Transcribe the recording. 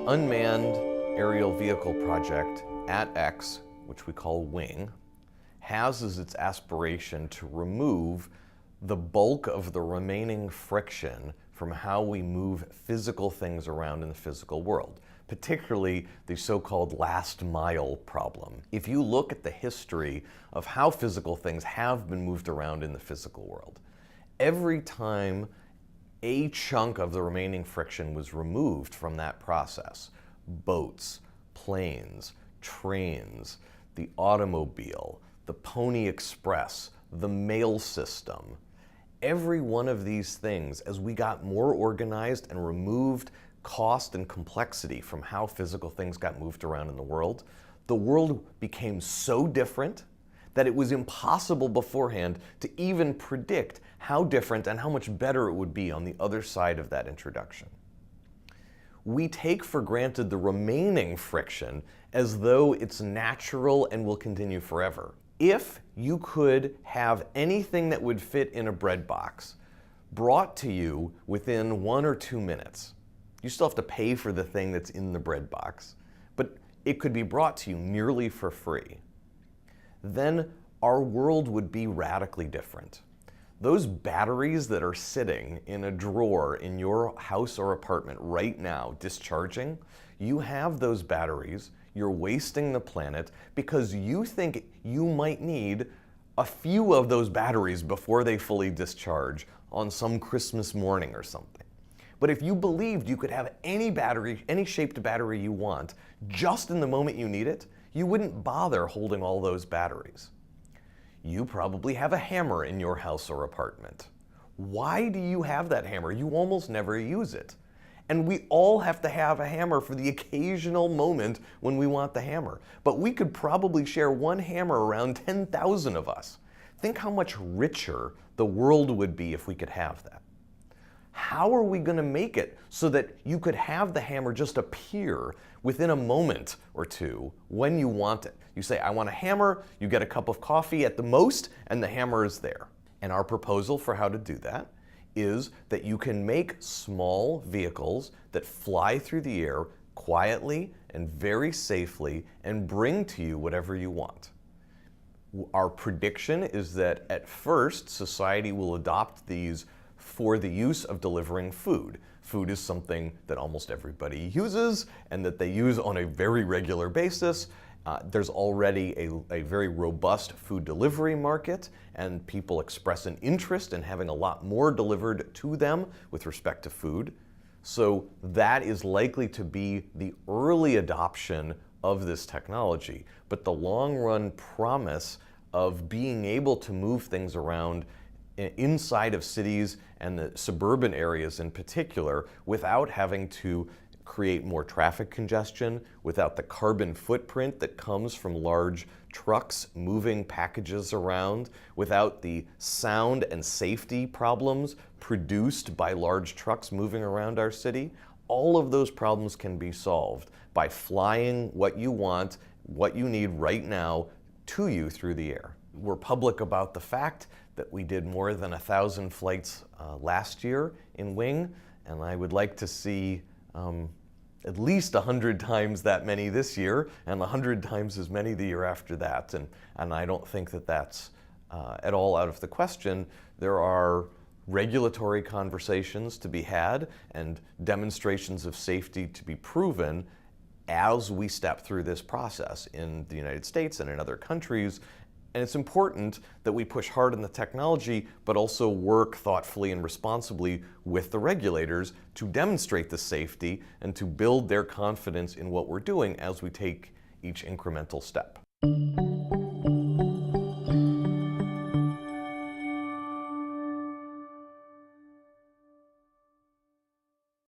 unmanned aerial vehicle project at X, which we call WING, has as its aspiration to remove the bulk of the remaining friction from how we move physical things around in the physical world, particularly the so-called last mile problem. If you look at the history of how physical things have been moved around in the physical world, every time a chunk of the remaining friction was removed from that process, boats, planes, trains, the automobile, the Pony Express, the mail system, every one of these things, as we got more organized and removed cost and complexity from how physical things got moved around in the world became so different that it was impossible beforehand to even predict how different and how much better it would be on the other side of that introduction. We take for granted the remaining friction as though it's natural and will continue forever. If you could have anything that would fit in a bread box brought to you within 1 or 2 minutes, you still have to pay for the thing that's in the bread box, but it could be brought to you nearly for free, then our world would be radically different. Those batteries that are sitting in a drawer in your house or apartment right now discharging, you have those batteries, you're wasting the planet because you think you might need a few of those batteries before they fully discharge on some Christmas morning or something. But if you believed you could have any battery, any shaped battery you want, just in the moment you need it, you wouldn't bother holding all those batteries. You probably have a hammer in your house or apartment. Why do you have that hammer? You almost never use it. And we all have to have a hammer for the occasional moment when we want the hammer. But we could probably share one hammer around 10,000 of us. Think how much richer the world would be if we could have that. How are we going to make it so that you could have the hammer just appear within a moment or two when you want it? You say, I want a hammer, you get a cup of coffee at the most, and the hammer is there. And our proposal for how to do that is that you can make small vehicles that fly through the air quietly and very safely and bring to you whatever you want. Our prediction is that at first society will adopt these for the use of delivering food. Food is something that almost everybody uses and that they use on a very regular basis. There's already a very robust food delivery market, and people express an interest in having a lot more delivered to them with respect to food. So that is likely to be the early adoption of this technology. But the long-run promise of being able to move things around inside of cities and the suburban areas in particular without having to create more traffic congestion, without the carbon footprint that comes from large trucks moving packages around, without the sound and safety problems produced by large trucks moving around our city, all of those problems can be solved by flying what you want, what you need right now to you through the air. We're public about the fact that we did more than 1,000 flights last year in WING, and I would like to see at least 100 times that many this year and 100 times as many the year after that. And I don't think that that's at all out of the question. There are regulatory conversations to be had and demonstrations of safety to be proven as we step through this process in the United States and in other countries. And it's important that we push hard on the technology, but also work thoughtfully and responsibly with the regulators to demonstrate the safety and to build their confidence in what we're doing as we take each incremental step.